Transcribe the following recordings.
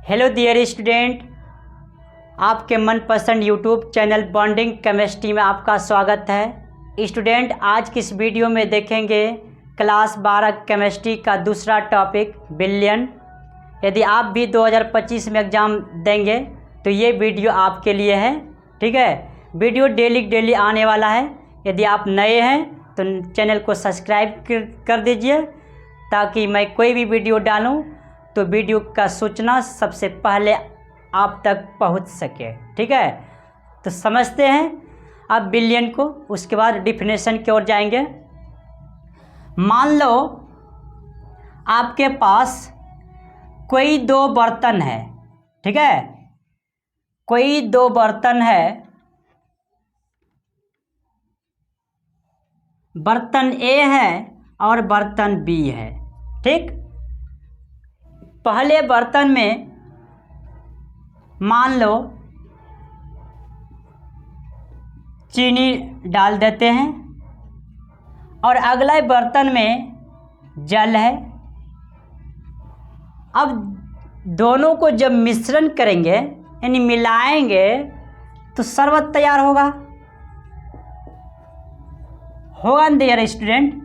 Hello dear student, आपके मनपसंद YouTube channel bonding chemistry में आपका स्वागत है। स्टूडेंट, आज की इस वीडियो में देखेंगे क्लास 12 केमिस्ट्री का दूसरा टॉपिक बिलियन। यदि आप भी 2025 में एग्ज़ाम देंगे तो ये वीडियो आपके लिए है। ठीक है, वीडियो डेली आने वाला है। यदि आप नए हैं तो चैनल को सब्सक्राइब कर दीजिए ताकि मैं कोई भी वीडियो डालूं तो वीडियो का सूचना सबसे पहले आप तक पहुंच सके। ठीक है, तो समझते हैं अब बिलियन को, उसके बाद डिफिनेशन की ओर जाएंगे। मान लो आपके पास कोई दो बर्तन है। ठीक है, कोई दो बर्तन है। बर्तन ए है और बर्तन बी है। ठीक, पहले बर्तन में मान लो चीनी डाल देते हैं और अगले बर्तन में जल है। अब दोनों को जब मिश्रण करेंगे यानी मिलाएंगे तो शरबत तैयार होगा ना डियर स्टूडेंट।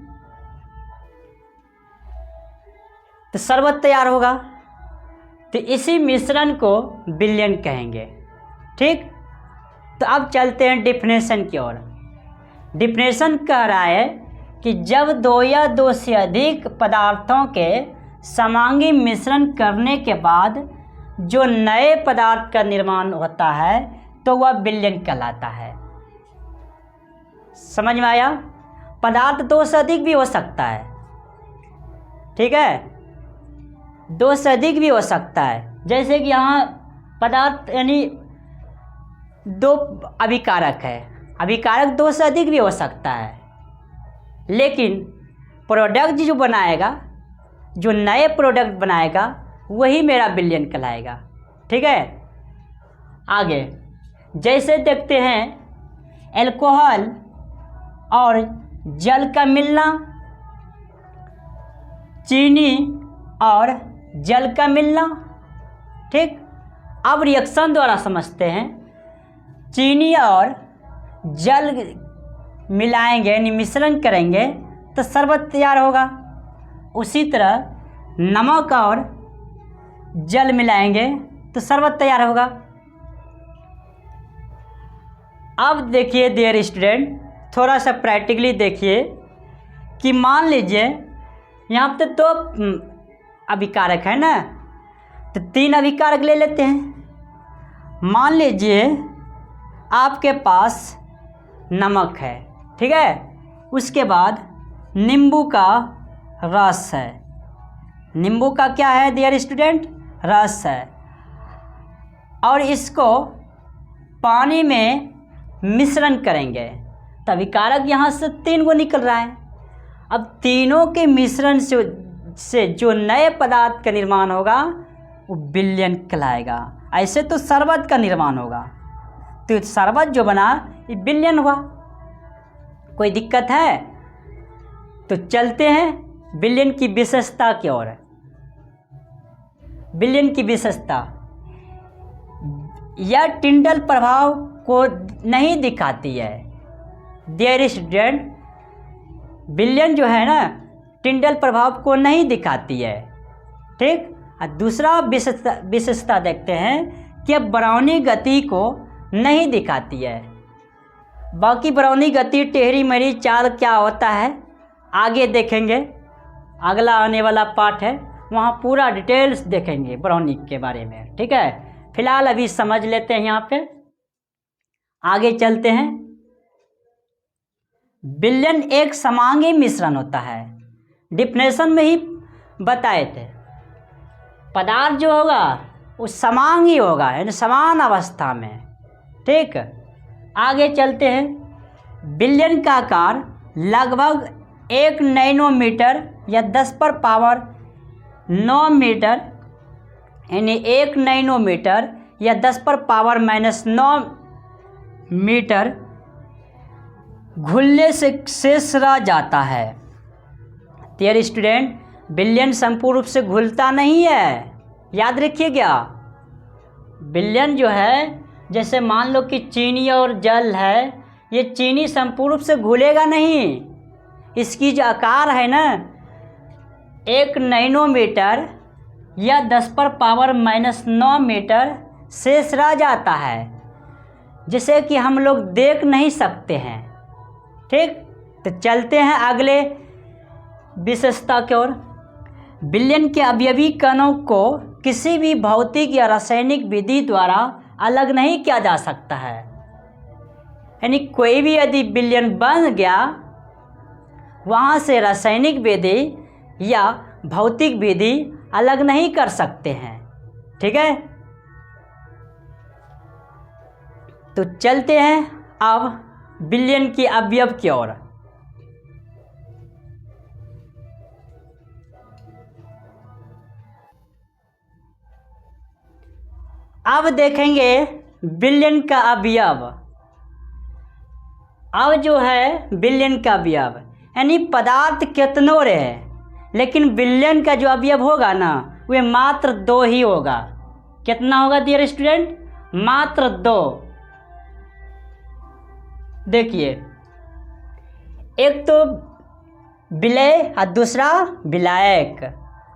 तो शरबत तैयार होगा, तो इसी मिश्रण को बिलियन कहेंगे। ठीक, तो अब चलते हैं डिफिनेशन की ओर। डिफिनेशन कह रहा है कि जब दो या दो से अधिक पदार्थों के समांगी मिश्रण करने के बाद जो नए पदार्थ का निर्माण होता है तो वह बिलियन कहलाता है। समझ में आया? पदार्थ दो से अधिक भी हो सकता है। ठीक है, दो से अधिक भी हो सकता है। जैसे कि यहाँ पदार्थ यानी दो अभिकारक है, अभिकारक दो से अधिक भी हो सकता है, लेकिन प्रोडक्ट जो बनाएगा, जो नए प्रोडक्ट बनाएगा वही मेरा बिलियन कहलाएगा। ठीक है, आगे जैसे देखते हैं अल्कोहल और जल का मिलना, चीनी और जल का मिलना। ठीक, अब रिएक्शन द्वारा समझते हैं। चीनी और जल मिलाएंगे यानी मिश्रण करेंगे तो शरबत तैयार होगा। उसी तरह नमक और जल मिलाएंगे तो शरबत तैयार होगा। अब देखिए डियर स्टूडेंट, थोड़ा सा प्रैक्टिकली देखिए कि मान लीजिए यहाँ पे तो अभिकारक है ना, तो तीन अभिकारक ले लेते हैं। मान लीजिए आपके पास नमक है। ठीक है, उसके बाद नींबू का रस है। नींबू का क्या है डियर स्टूडेंट? रस है। और इसको पानी में मिश्रण करेंगे तो अभिकारक यहाँ से तीन को निकल रहा है। अब तीनों के मिश्रण से जो नए पदार्थ का निर्माण होगा वो बिलियन कहलाएगा। ऐसे तो शरबत का निर्माण होगा, तो शरबत जो बना ये बिलियन हुआ। कोई दिक्कत है? तो चलते हैं बिलियन की विशेषता की ओर। बिलियन की विशेषता यह टिंडल प्रभाव को नहीं दिखाती है डियर स्टूडेंट। बिलियन जो है ना, टिंडल प्रभाव को नहीं दिखाती है। ठीक, और दूसरा विशेषता देखते हैं कि ब्राउनी गति को नहीं दिखाती है। बाकी ब्राउनी गति टेढ़ी मेढ़ी चाल क्या होता है आगे देखेंगे, अगला आने वाला पार्ट है, वहाँ पूरा डिटेल्स देखेंगे ब्राउनी के बारे में। ठीक है, फिलहाल अभी समझ लेते हैं। यहाँ पे आगे चलते हैं। बिलियन एक समांगी मिश्रण होता है। डिफिनेशन में ही बताए थे, पदार्थ जो होगा वो समांगी होगा यानी समान अवस्था में। ठीक, आगे चलते हैं। बिलियन का आकार लगभग 1 नैनोमीटर या 10 पर पावर 9 मीटर यानी 1 नैनोमीटर या 10 पर पावर -9 मीटर घुलने से शेष रह जाता है। डियर स्टूडेंट, बिलियन संपूर्ण रूप से घुलता नहीं है, याद रखिएगा। बिलियन जो है, जैसे मान लो कि चीनी और जल है, ये चीनी संपूर्ण रूप से घुलेगा नहीं। इसकी जो आकार है ना, 1 नैनोमीटर या 10⁻⁻⁹ मीटर शेष रह जाता है, जिसे कि हम लोग देख नहीं सकते हैं। ठीक, तो चलते हैं अगले विशेषता की ओर। बिलियन के अवयवी कणों को किसी भी भौतिक या रासायनिक विधि द्वारा अलग नहीं किया जा सकता है। यानी कोई भी यदि बिलियन बन गया, वहाँ से रासायनिक विधि या भौतिक विधि अलग नहीं कर सकते हैं। ठीक है, तो चलते हैं अब बिलियन की अवयव की ओर। अब देखेंगे बिलियन का अवयव। अब जो है बिलियन का अवयव, यानी पदार्थ कितनों रहे, लेकिन बिलियन का जो अवयव होगा ना, वह मात्र 2 ही होगा। कितना होगा डियर स्टूडेंट? मात्र 2। देखिए, एक तो विलय और दूसरा विलायक।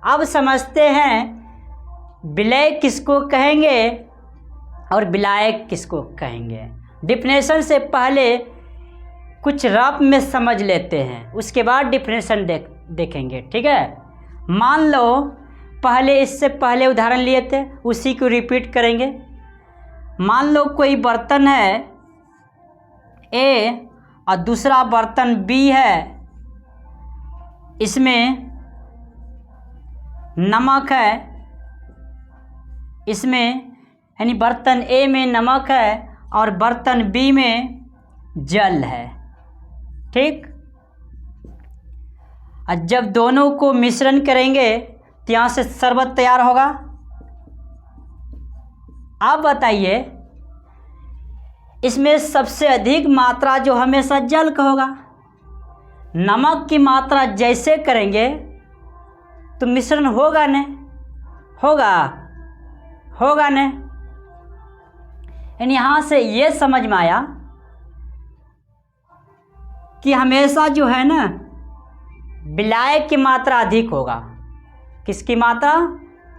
अब समझते हैं विलय किसको कहेंगे और विलायक किसको कहेंगे। डिफिनेशन से पहले कुछ रफ में समझ लेते हैं, उसके बाद डिफिनेशन देखेंगे। ठीक है, मान लो पहले, इससे पहले उदाहरण लिए थे, उसी को रिपीट करेंगे। मान लो कोई बर्तन है ए और दूसरा बर्तन बी है, इसमें नमक है, इसमें यानी बर्तन ए में नमक है और बर्तन बी में जल है। ठीक, और जब दोनों को मिश्रण करेंगे तो यहाँ से शरबत तैयार होगा। आप बताइए, इसमें सबसे अधिक मात्रा जो हमेशा जल का होगा। नमक की मात्रा जैसे करेंगे तो मिश्रण होगा न, होगा न। यानी यहाँ से ये समझ में आया कि हमेशा जो है ना, विलायक की मात्रा अधिक होगा। किसकी मात्रा?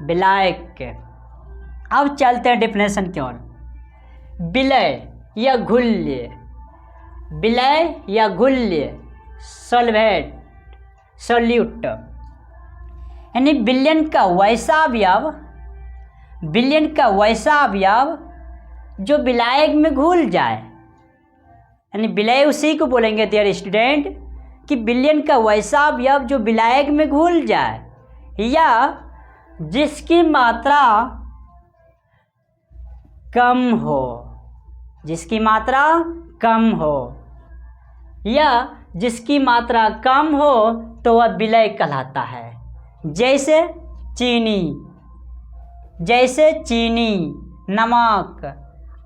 विलायक के। अब चलते हैं डिफिनेशन की ओर। विलय या घुल्य, विलय या घुल्य, सॉल्यूट, यानी विलयन का वैसा अवयव जो विलायक में घुल जाए। यानी विलय उसी को बोलेंगे डियर स्टूडेंट कि विलयन का वैसा अवयव जो विलायक में घुल जाए, या जिसकी मात्रा कम हो, जिसकी मात्रा कम हो, या जिसकी मात्रा कम हो तो वह विलय कहलाता है। जैसे चीनी, नमक,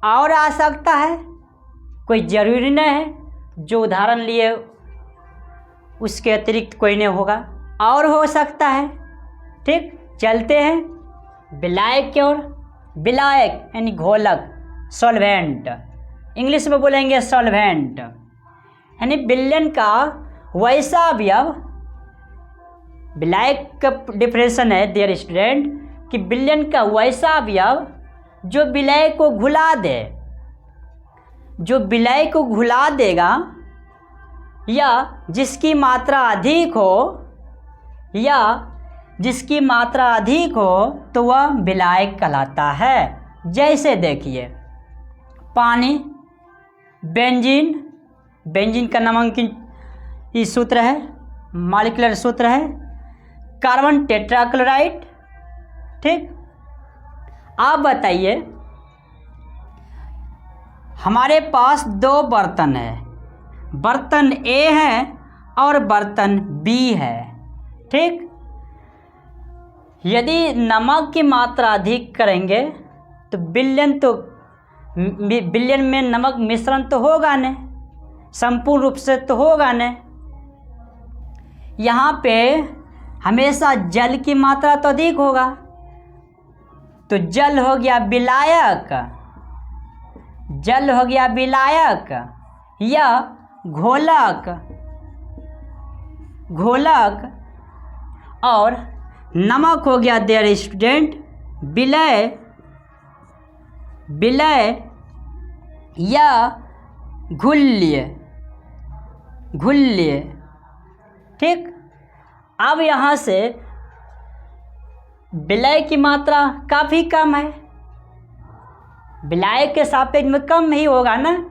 और आ सकता है, कोई ज़रूरी नहीं है। जो उदाहरण लिए उसके अतिरिक्त कोई नहीं होगा, और हो सकता है। ठीक, चलते हैं विलायक की ओर। विलायक यानी घोलक, सॉल्वेंट, इंग्लिश में बोलेंगे सॉल्वेंट। यानी विलयन का वैसा अवयव, विलायक का डिफिनेशन है डियर स्टूडेंट कि विलयन का वैसा अवयव जो विलय को घुला दे, जो विलय को घुला देगा, या जिसकी मात्रा अधिक हो, या जिसकी मात्रा अधिक हो तो वह विलायक कहलाता है। जैसे देखिए, पानी, बेंजीन का नामांकन ये सूत्र है, मॉलिक्यूलर सूत्र है, कार्बन टेट्राक्लोराइड। ठीक, आप बताइए, हमारे पास 2 बर्तन है, बर्तन ए है और बर्तन बी है। ठीक, यदि नमक की मात्रा अधिक करेंगे तो विलयन में नमक मिश्रण तो होगा न, संपूर्ण रूप से तो होगा न। यहाँ पे हमेशा जल की मात्रा तो अधिक होगा, तो जल हो गया विलायक, जल हो गया विलायक, या घोलक, घोलक, और नमक हो गया डियर स्टूडेंट विलय, विलय या घुल्य, घुल्य। ठीक, अब यहाँ से विलय की मात्रा काफ़ी कम है, विलायक के सापेक्ष में कम ही होगा ना,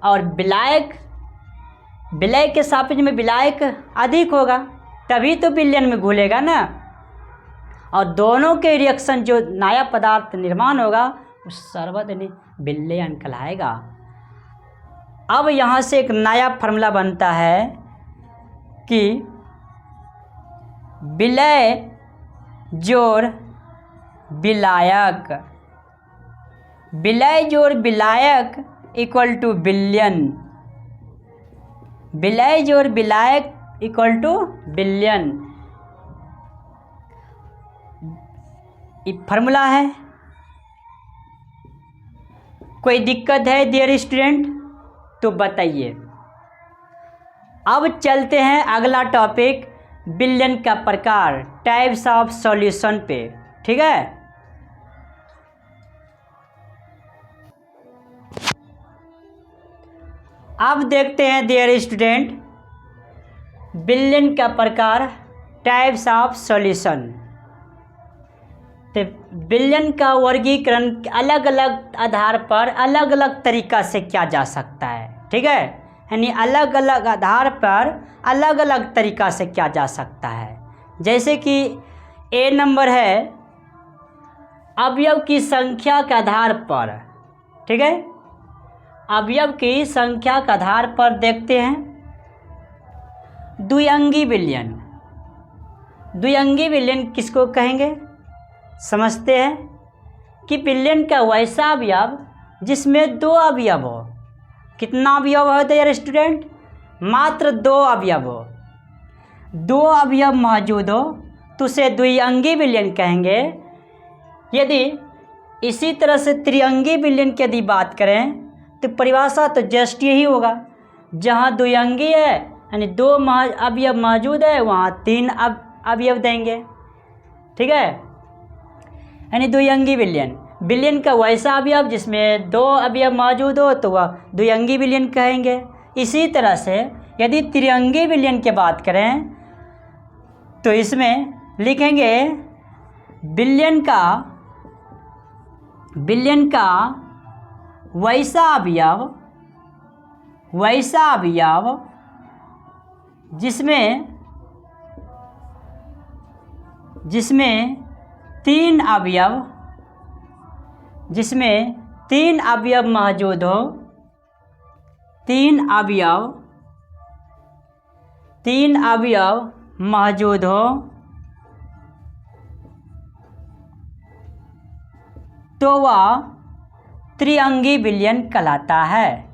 और विलायक, विलय के सापेक्ष में विलायक अधिक होगा, तभी तो विलयन में घुलेगा ना, और दोनों के रिएक्शन जो नया पदार्थ निर्माण होगा उस सर्वजनिक विलयन कहलाएगा। अब यहाँ से एक नया फार्मूला बनता है कि विलय जोड़ विलायक, विलय जोड़ विलायक इक्वल टू विलयन, विलय जोड़ विलायक इक्वल टू विलयन, ये फार्मूला है। कोई दिक्कत है डियर स्टूडेंट तो बताइए। अब चलते हैं अगला टॉपिक विलयन का प्रकार, टाइप्स ऑफ सॉल्यूशन पे। ठीक है, अब देखते हैं डियर स्टूडेंट विलयन का प्रकार, टाइप्स ऑफ सॉल्यूशन। तो विलयन का वर्गीकरण अलग अलग आधार पर अलग अलग तरीका से किया जा सकता है। ठीक है, यानी अलग अलग आधार पर अलग अलग तरीका से किया जा सकता है। जैसे कि ए नंबर है अवयव की संख्या के आधार पर। ठीक है, अवयव की संख्या के आधार पर देखते हैं द्विअंगी विलयन। द्विअंगी विलयन किसको कहेंगे, समझते हैं कि विलयन का वैसा अवयव जिसमें दो अवयव हो। कितना अवयव हो डियर स्टूडेंट, मात्र दो अवयव हो, दो अवयव मौजूद हो तो उसे द्विअंगी विलयन कहेंगे। यदि इसी तरह से त्रिअंगी विलयन की यदि बात करें तो परिभाषा तो जस्ट यही होगा, जहाँ द्विअंगी है यानी दो अवयव मौजूद है वहाँ तीन अवयव देंगे। ठीक है, यानी द्विअंगी विलयन, विलयन का वैसा अवयव जिसमें दो अवयव मौजूद हो तो वह द्विअंगी विलयन कहेंगे। इसी तरह से यदि त्रिअंगी विलयन की बात करें तो इसमें लिखेंगे विलयन का वैसा अवयव जिसमें तीन अवयव मौजूद हो, तीन अवयव मौजूद हो तो वह त्रिअंगी विलयन कहलाता है,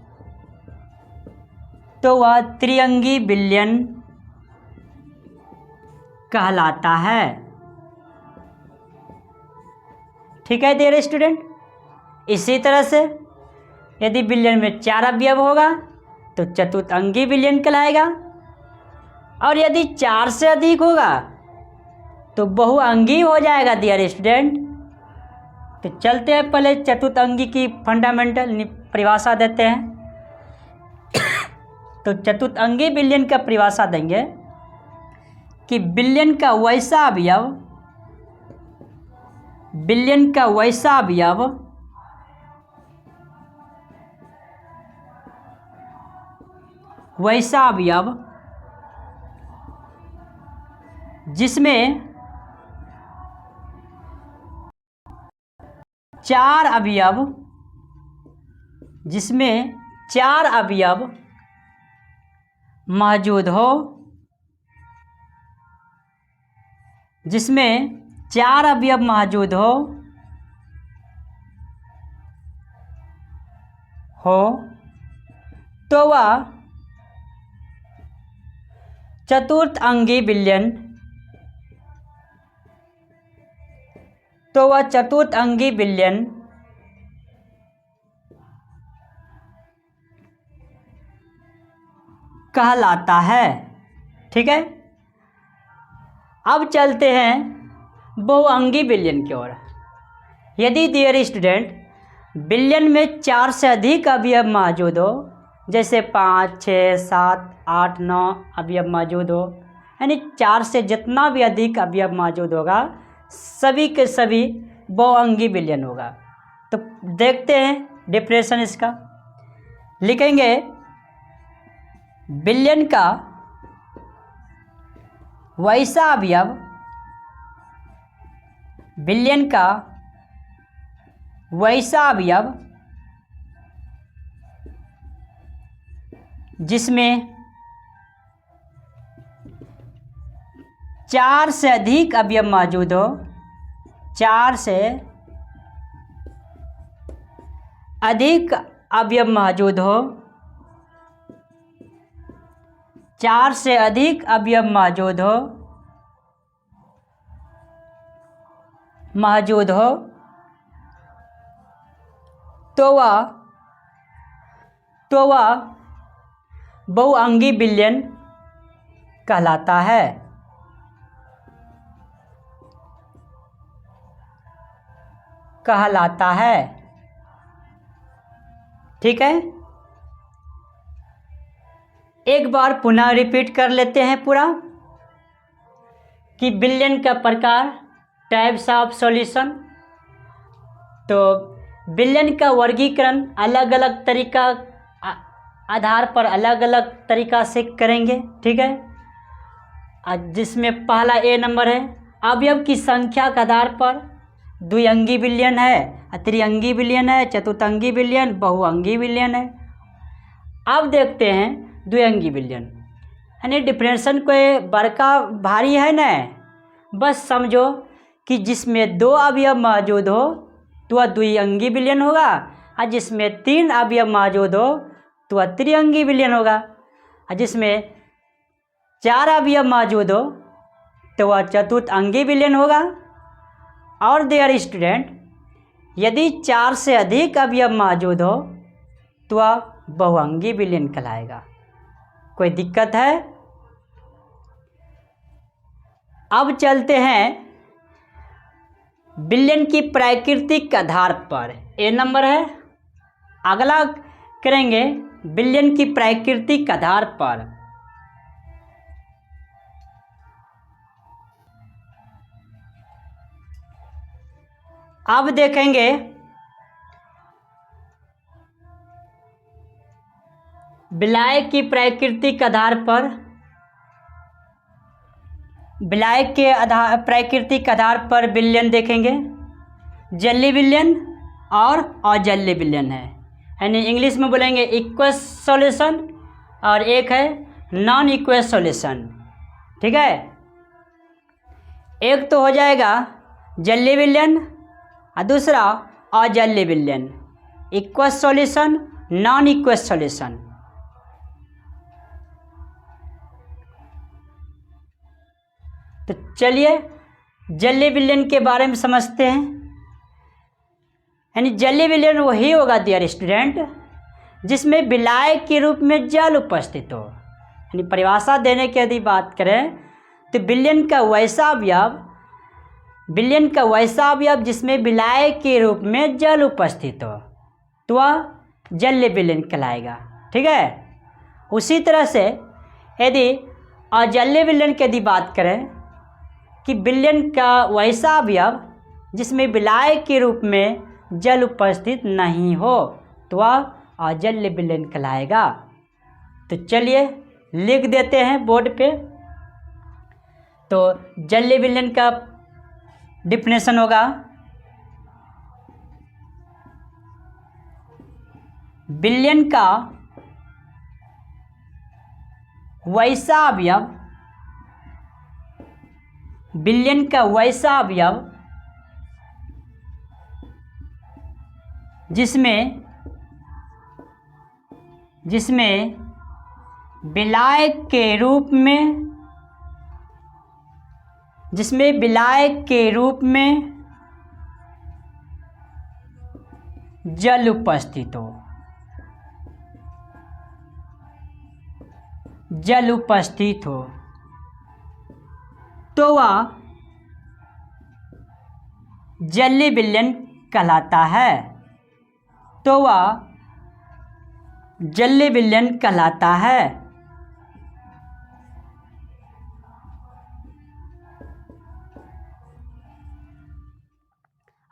तो वह त्रिअंगी विलयन कहलाता है। ठीक है डियर स्टूडेंट, इसी तरह से यदि विलयन में चार अवयव होगा तो चतुर्थअंगी विलयन कहलाएगा, और यदि चार से अधिक होगा तो बहुअंगी हो जाएगा डियर स्टूडेंट। तो चलते हैं पहले चतुर्थअंगी की फंडामेंटल परिभाषा देते हैं। तो चतुर्थअंगी विलयन का परिभाषा देंगे कि विलयन का वैसा अवयव जिसमें चार अवयव मौजूद हो, तो वह चतुर्थअंगी विलयन तो वह चतुर्थ अंगी विलयन कहलाता है। ठीक है, अब चलते हैं बहुअंगी विलयन की ओर। यदि डियर स्टूडेंट विलयन में 4 से अधिक अवयव मौजूद हो, जैसे 5, 6, 7, 8, 9 अवयव मौजूद हो, यानी 4 से जितना भी अधिक अवयव मौजूद होगा सभी के सभी बहुअंगी विलयन होगा। तो देखते हैं डिफिनेशन इसका। लिखेंगे विलयन का वैसा अवयव, विलयन का वैसा अवयव जिसमें 4 से अधिक अवयव मौजूद हो, 4 से अधिक अवयव मौजूद हो, 4 से अधिक अवयव मौजूद हो तो वह बहुअंगी विलयन कहलाता है। ठीक है, एक बार पुनः रिपीट कर लेते हैं पूरा कि विलयन का प्रकार, टाइप्स ऑफ सॉल्यूशन। तो विलयन का वर्गीकरण अलग अलग तरीका आधार पर अलग अलग तरीका से करेंगे। ठीक है, जिसमें पहला ए नंबर है अवयव की संख्या के आधार पर द्विअंगी विलयन है, त्रिअंगी विलयन है, चतुर्थंगी विलयन, बहुअंगी विलयन है। अब देखते हैं द्विअंगी विलयन, यानी डिफरेंशन कोई बड़का भारी है ना, बस समझो कि जिसमें 2 अवयव मौजूद हो तो वह द्विअंगी विलयन होगा, और जिसमें 3 अवयव मौजूद हो तो वह त्रिअंगी विलयन होगा, और जिसमें 4 अवयव मौजूद हो तो वह चतुर्थ अंगी विलयन होगा। और डियर स्टूडेंट यदि 4 से अधिक अवयव मौजूद हो तो वह बहुअंगी विलयन कहलाएगा। कोई दिक्कत है? अब चलते हैं विलयन की प्राकृतिक आधार पर, ए नंबर है। अगला करेंगे विलयन की प्राकृतिक आधार पर। अब देखेंगे विलाय की प्राकृतिक आधार पर, विलाय के प्राकृतिक आधार पर विलयन देखेंगे। जलीय विलयन और अजलीय विलयन है, यानी इंग्लिश में बोलेंगे इक्वस सॉल्यूशन, और एक है नॉन इक्वस सॉल्यूशन। ठीक है, एक तो हो जाएगा जलीय विलयन और दूसरा अजलीय विलयन, equals solution, non equals solution. तो चलिए जलीय विलयन के बारे में समझते हैं। यानी जलीय विलयन वही होगा डियर स्टूडेंट जिसमें विलाय के रूप में जल उपस्थित हो। यानी परिभाषा देने की यदि बात करें तो विलयन का वैसा अवयव जिसमें विलाय के रूप में जल उपस्थित हो तो वह जलीय विलयन कहलाएगा। ठीक है, उसी तरह से यदि अजलीय विलयन की यदि बात करें कि विलयन का वैसा अवयव जिसमें विलाय के रूप में जल उपस्थित नहीं हो तो वह अजलीय विलयन कहलाएगा। तो चलिए लिख देते हैं बोर्ड पे। तो जलीय विलयन का डिफिनेशन होगा विलयन का वैसा अवयव, विलयन का वैसा अवयव जिसमें विलाय के रूप में जल उपस्थित हो, जल उपस्थित हो तो वह जलीय विलयन कहलाता है, तो वह जलीय विलयन कहलाता है।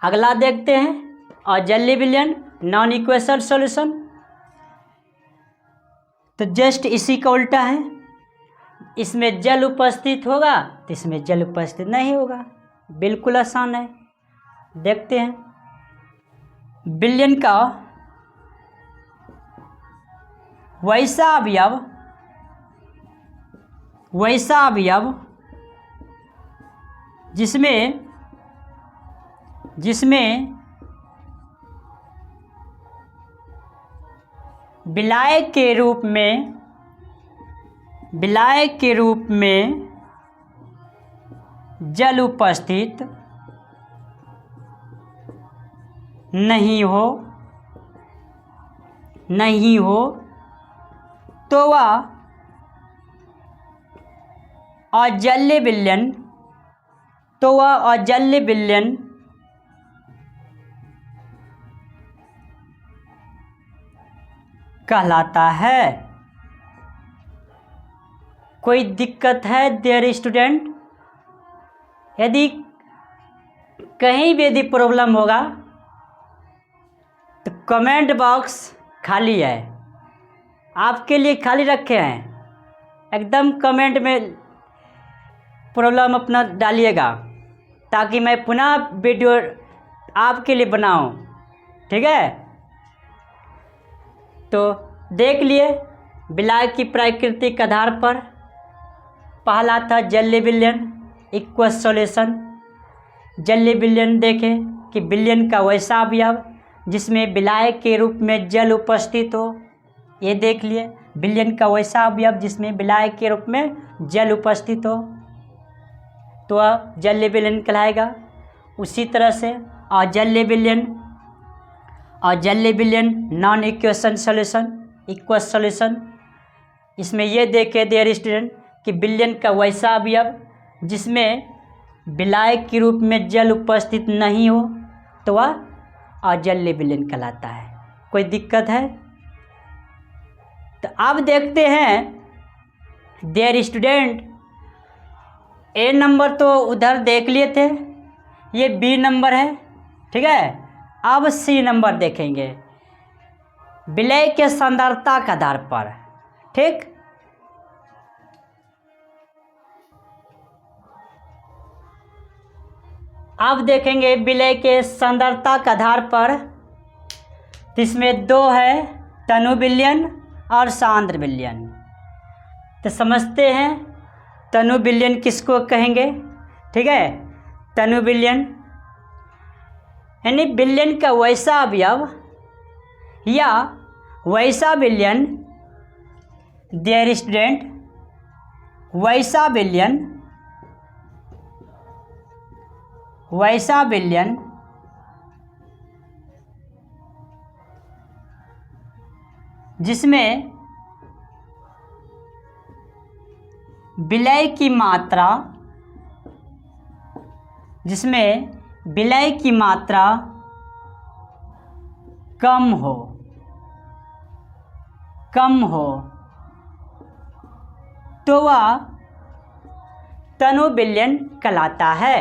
अगला देखते हैं अजलीय विलयन नॉन इक्वेशन सॉल्यूशन। तो जस्ट इसी का उल्टा है, इसमें जल उपस्थित होगा तो इसमें जल उपस्थित नहीं होगा, बिल्कुल आसान है। देखते हैं विलयन का वैसा अवयव जिसमें विलाय के रूप में जल उपस्थित नहीं हो तो वह अजलीय विलयन कहलाता है। कोई दिक्कत है डियर स्टूडेंट? यदि कहीं भी यदि प्रॉब्लम होगा तो कमेंट बॉक्स खाली है, आपके लिए खाली रखे हैं, एकदम कमेंट में प्रॉब्लम अपना डालिएगा ताकि मैं पुनः वीडियो आपके लिए बनाऊं, ठीक है। तो देख लिए विलाय की प्राकृतिक आधार पर पहला था जलीय विलयन इक्वस सॉल्यूशन। जलीय विलयन देखें कि विलयन का वैसा अवयव जिसमें विलाय के रूप में जल उपस्थित हो, ये देख लिए विलयन का वैसा अवयव जिसमें विलाय के रूप में जल उपस्थित हो तो वह जलीय विलयन कहलाएगा। उसी तरह से अजलीय विलयन non equation solution equals solution. इसमें यह देखे डियर स्टूडेंट कि विलयन का वैसा अवयव जिसमें विलाय के रूप में जल उपस्थित नहीं हो तो वह अजलीय विलयन कहलाता है। कोई दिक्कत है? तो अब देखते हैं डियर स्टूडेंट, ए नंबर तो उधर देख लिए थे, ये बी नंबर है, ठीक है। अब सी नंबर देखेंगे विलय के सांद्रता के आधार पर, ठीक। अब देखेंगे विलय के सांद्रता के आधार पर, तो इसमें दो है तनु विलयन और सांद्र विलयन। तो समझते हैं तनु विलयन किसको कहेंगे, ठीक है। तनु विलयन यानी विलयन का वैसा अवयव या वैसा विलयन डियर स्टूडेंट, वैसा विलयन जिसमें विलय की मात्रा कम हो तो वह तनु विलयन कहलाता है,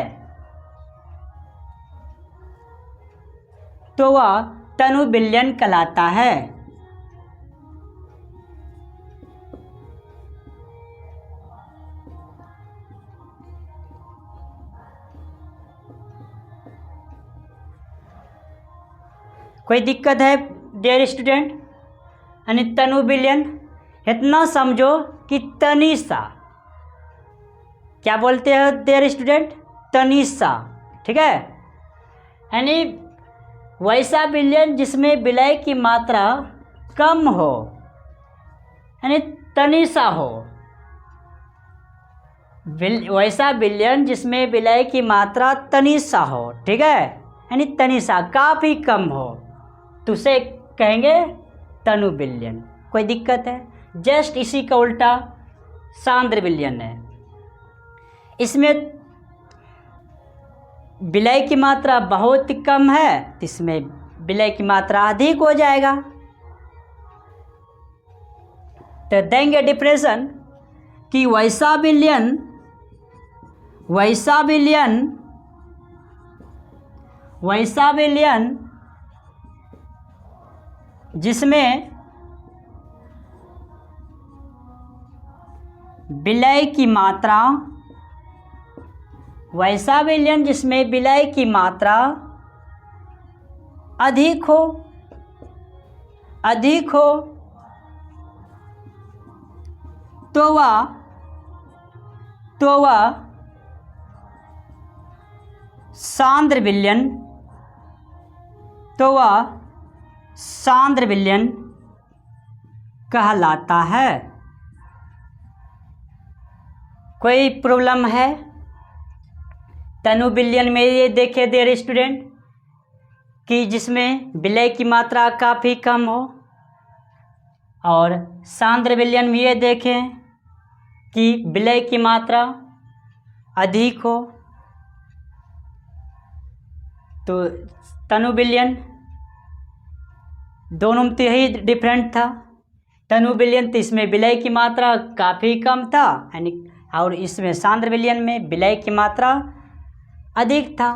कोई दिक्कत है डियर स्टूडेंट? यानी तनु विलयन इतना समझो कि तनिषा, क्या बोलते हैं डियर स्टूडेंट? तनिषा, ठीक है। यानी वैसा विलयन जिसमें विलय की मात्रा कम हो, यानी तनिषा हो। वैसा विलयन जिसमें विलय की मात्रा तनिषा हो, ठीक है, यानी तनिषा काफ़ी कम हो तो उसे कहेंगे तनु विलयन। कोई दिक्कत है? जस्ट इसी का उल्टा सांद्र विलयन है। इसमें विलय की मात्रा बहुत कम है, तो इसमें विलय की मात्रा अधिक हो जाएगा। तो देंगे डिफरेंशन कि वैसा विलयन जिसमें विलय की मात्रा, वैसा विलयन जिसमें विलय की मात्रा अधिक हो तो वह सांद्र विलयन कहलाता है। कोई प्रॉब्लम है? तनु विलयन में ये देखे डियर स्टूडेंट कि जिसमें विलय की मात्रा काफ़ी कम हो, और सांद्र विलयन में ये देखें कि विलय की मात्रा अधिक हो। तो तनु विलयन दोनों में तो यही डिफरेंट था। तनु विलयन तो इसमें विलय की मात्रा काफ़ी कम था, यानी, और इसमें सांद्र विलयन में विलय की मात्रा अधिक था।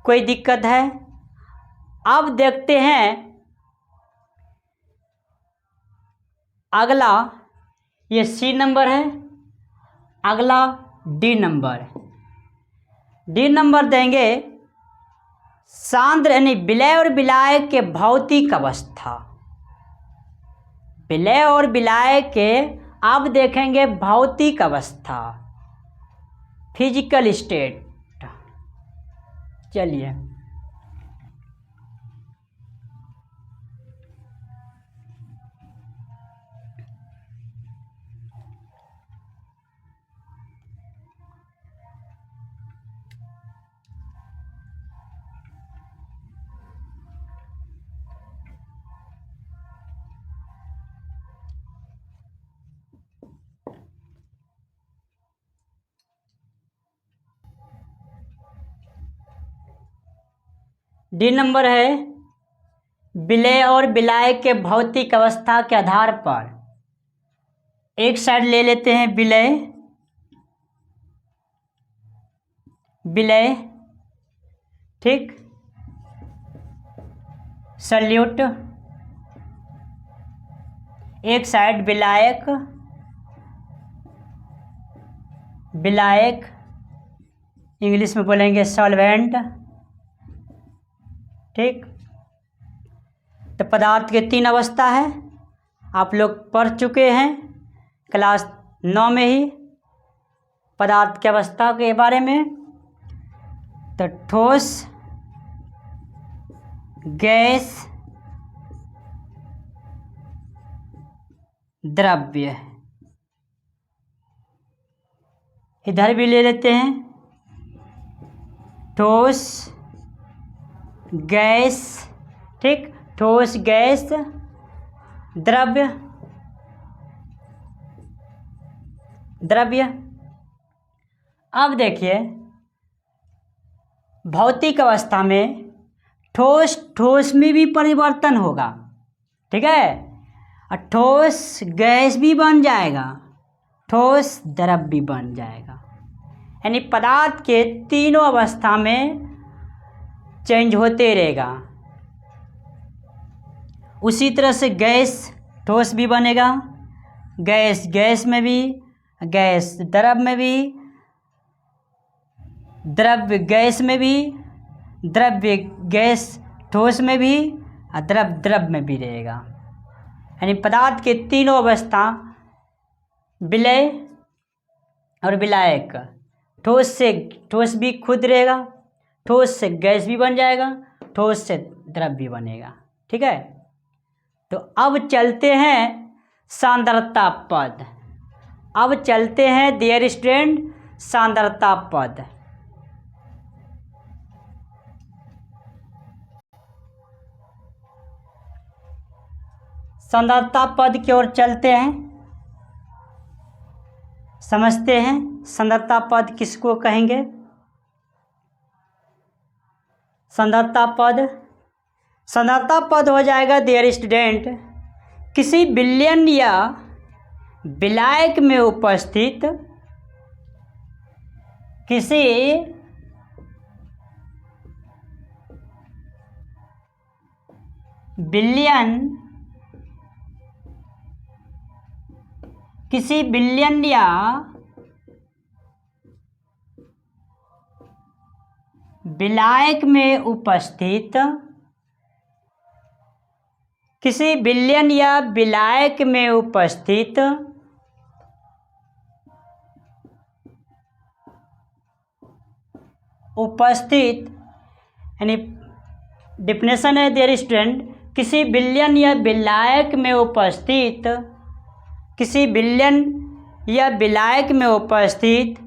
कोई दिक्कत है? अब देखते हैं अगला, ये सी नंबर है, अगला डी नंबर देंगे सांद्र यानी विलय और विलाय के भौतिक अवस्था। विलय और विलाय के अब देखेंगे भौतिक अवस्था, फिजिकल स्टेट। चलिए, डी नंबर है विलय और विलाय के भौतिक अवस्था के आधार पर। एक साइड ले लेते हैं विलय, ठीक, सल्यूट। एक साइड विलायक, इंग्लिश में बोलेंगे सॉल्वेंट, ठीक। तो पदार्थ के 3 अवस्था है, आप लोग पढ़ चुके हैं क्लास 9 में ही पदार्थ की अवस्था के बारे में। तो ठोस, गैस, द्रव्य। इधर भी ले लेते हैं, ठोस, गैस, ठीक, ठोस, गैस, द्रव्य। अब देखिए भौतिक अवस्था में ठोस में भी परिवर्तन होगा, ठीक है, और ठोस गैस भी बन जाएगा, ठोस द्रव्य भी बन जाएगा। यानी पदार्थ के तीनों अवस्था में चेंज होते रहेगा। उसी तरह से गैस ठोस भी बनेगा, गैस में भी, गैस द्रव्य में भी, द्रव्य गैस में भी, द्रव्य गैस ठोस में भी, और द्रव्य में भी रहेगा। यानी पदार्थ के तीनों अवस्था विलय और विलायक, ठोस से ठोस भी खुद रहेगा, ठोस से गैस भी बन जाएगा, ठोस से द्रव्य भी बनेगा, ठीक है। तो अब चलते हैं सांद्रता पद। अब चलते हैं डियर स्टूडेंट सांद्रता पद। संदर्भता पद की ओर चलते हैं, समझते हैं संदर्भता पद किसको कहेंगे। संदर्भता पद हो जाएगा डियर स्टूडेंट, किसी विलयन या विलायक में उपस्थित किसी विलयन या विलायक में उपस्थित किसी विलयन या विलायक में उपस्थित यानी डिफिनेशन है डियर स्टूडेंट, किसी विलयन या विलायक में उपस्थित किसी विलयन या विलायक में उपस्थित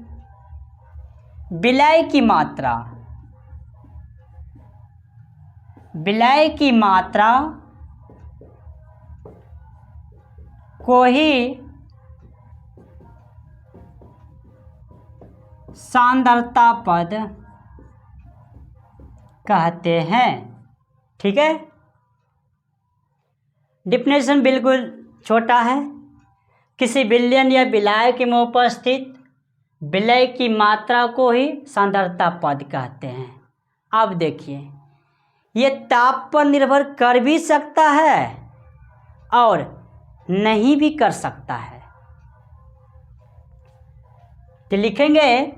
विलय की मात्रा को ही सांद्रता पद कहते हैं। ठीक है, डिफिनेशन बिल्कुल छोटा है, किसी विलयन या विलायक में उपस्थित विलय की मात्रा को ही सांद्रता पद कहते हैं। अब देखिए, ये ताप पर निर्भर कर भी सकता है और नहीं भी कर सकता है। तो लिखेंगे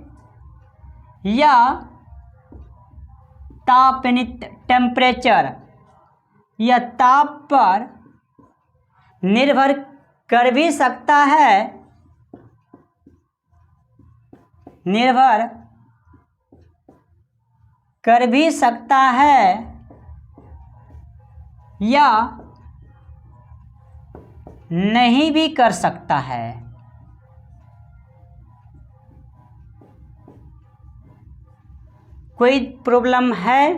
या ताप यानी टेम्परेचर या ताप पर निर्भर कर भी सकता है, या नहीं भी कर सकता है। कोई प्रॉब्लम है?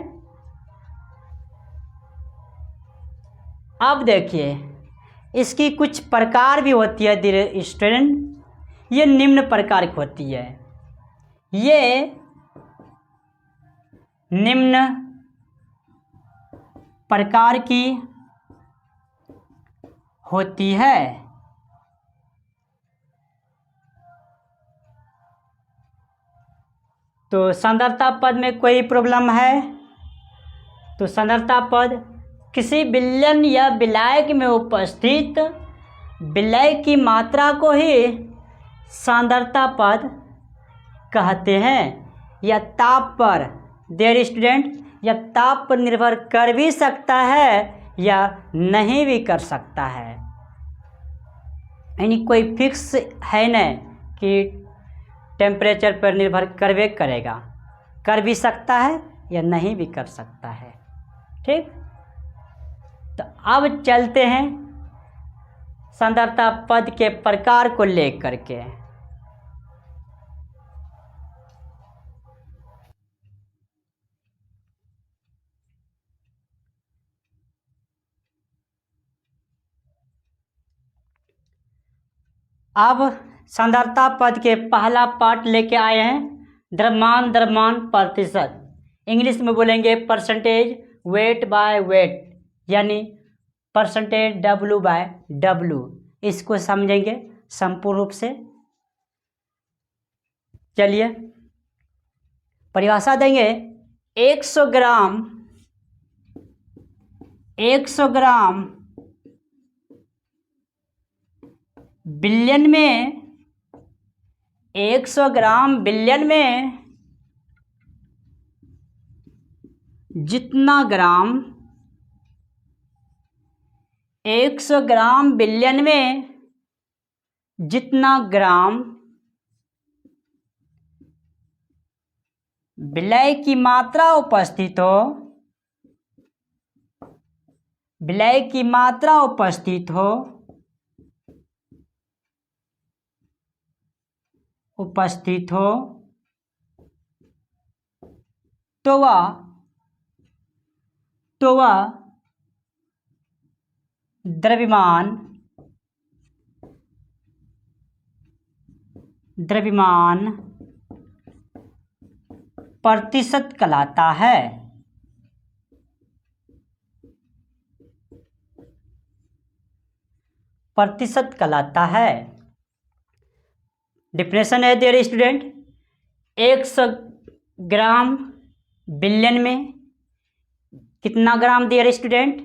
अब देखिए, इसकी कुछ प्रकार भी होती है डियर स्टूडेंट, ये निम्न प्रकार की होती है। ये निम्न प्रकार की होती है। तो सांद्रता पद में कोई प्रॉब्लम है तो सांद्रता पद किसी विलयन या विलायक में उपस्थित विलय की मात्रा को ही सांद्रता पद कहते हैं। या ताप पर डियर स्टूडेंट, या ताप पर निर्भर कर भी सकता है या नहीं भी कर सकता है, यानी कोई फिक्स है न कि टेम्परेचर पर निर्भर करवे करेगा, कर भी सकता है या नहीं भी कर सकता है। ठीक, तो अब चलते हैं सांद्रता पद के प्रकार को लेकर के। अब सांद्रता पद के पहला पार्ट लेके आए हैं, द्रव्यमान प्रतिशत। इंग्लिश में बोलेंगे परसेंटेज वेट बाय वेट, यानी परसेंटेज W/W। इसको समझेंगे संपूर्ण रूप से। चलिए परिभाषा देंगे, 100 ग्राम बिलियन में 100 ग्राम बिलियन में जितना ग्राम 100 ग्राम बिलियन में जितना ग्राम विलय की मात्रा उपस्थित हो, विलय की मात्रा उपस्थित हो तो वह द्रव्यमान प्रतिशत कहलाता है। प्रतिशत कहलाता है। डिफिनेशन है डियर स्टूडेंट, 100 ग्राम बिलियन में कितना ग्राम डियर स्टूडेंट?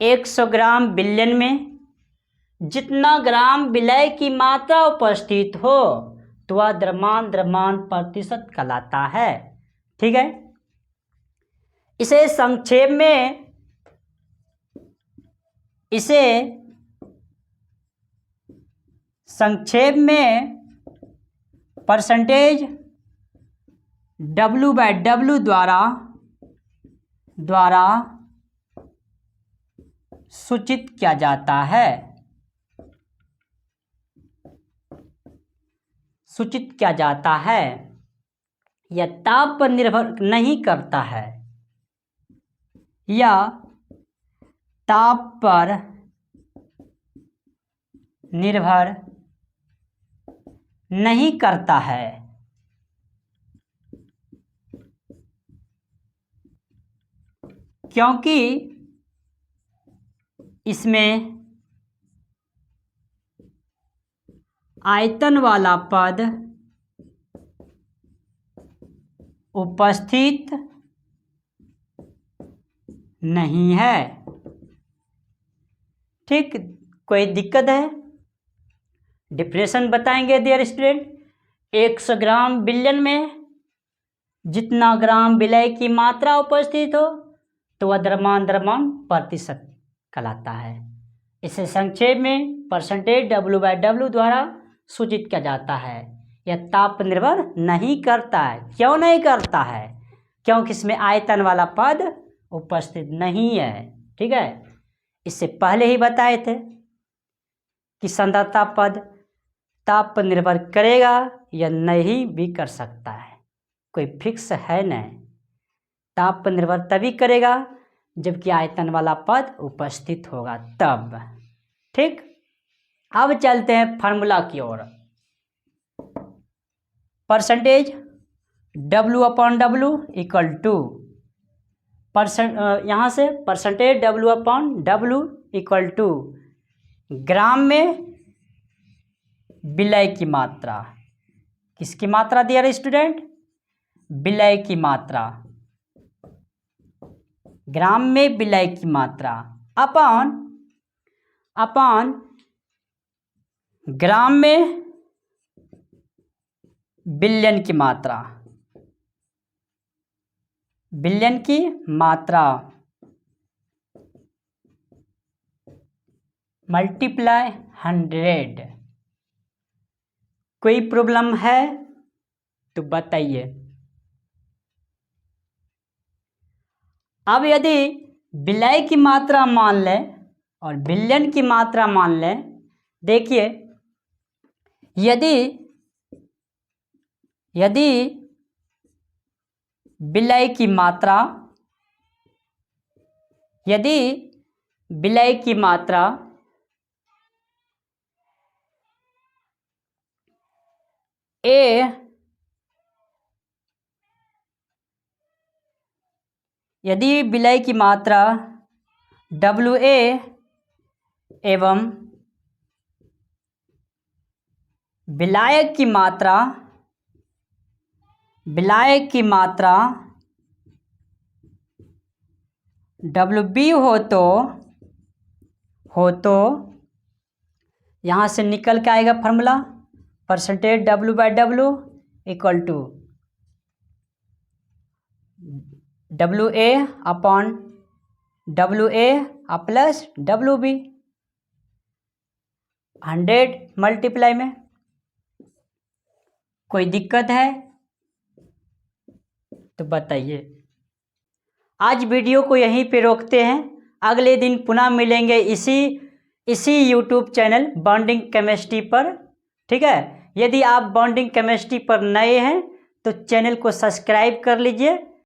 100 ग्राम बिलियन में जितना ग्राम विलय की मात्रा उपस्थित हो तो वह द्रव्यमान प्रतिशत कहलाता है। ठीक है, इसे संक्षेप में परसेंटेज W/W द्वारा सूचित किया जाता है। यह ताप पर निर्भर नहीं करता है। यह ताप पर निर्भर नहीं करता है। क्योंकि इसमें आयतन वाला पद उपस्थित नहीं है। ठीक, कोई दिक्कत है? डिफिनेशन बताएंगे डियर स्टूडेंट, 100 ग्राम बिलियन में जितना ग्राम विलय की मात्रा उपस्थित हो तो वह द्रव्यमान प्रतिशत कहलाता है। इसे संक्षेप में परसेंटेज W/W द्वारा सूचित किया जाता है। यह ताप पर निर्भर नहीं करता है। क्यों नहीं करता है? क्योंकि इसमें आयतन वाला पद उपस्थित नहीं है। ठीक है, इससे पहले ही बताए थे कि सांद्रता पद ताप पर निर्भर करेगा या नहीं भी कर सकता है, कोई फिक्स है नहीं। ताप पर निर्भर तभी करेगा जबकि आयतन वाला पद उपस्थित होगा तब। ठीक, अब चलते हैं फार्मूला की ओर। परसेंटेज W/W इक्वल टू यहाँ से परसेंटेज W/W इक्वल टू ग्राम में विलय की मात्रा। किसकी मात्रा डियर स्टूडेंट? विलय की मात्रा। ग्राम में विलय की मात्रा अपॉन ग्राम में बिलियन की मात्रा। बिलियन की मात्रा मल्टीप्लाई 100। कोई प्रॉब्लम है तो बताइए। अब यदि विलय की मात्रा मान लें और बिलियन की मात्रा मान लें, देखिए यदि विलय की मात्रा WA एवं विलायक की मात्रा WB हो तो यहाँ से निकल के आएगा formula, percentage W/W equal to WA upon WA plus WB 100 multiply में। कोई दिक्कत है तो बताइए। आज वीडियो को यहीं पे रोकते हैं, अगले दिन पुनः मिलेंगे इसी यूट्यूब चैनल बॉन्डिंग केमिस्ट्री पर। ठीक है, यदि आप बॉन्डिंग केमिस्ट्री पर नए हैं तो चैनल को सब्सक्राइब कर लीजिए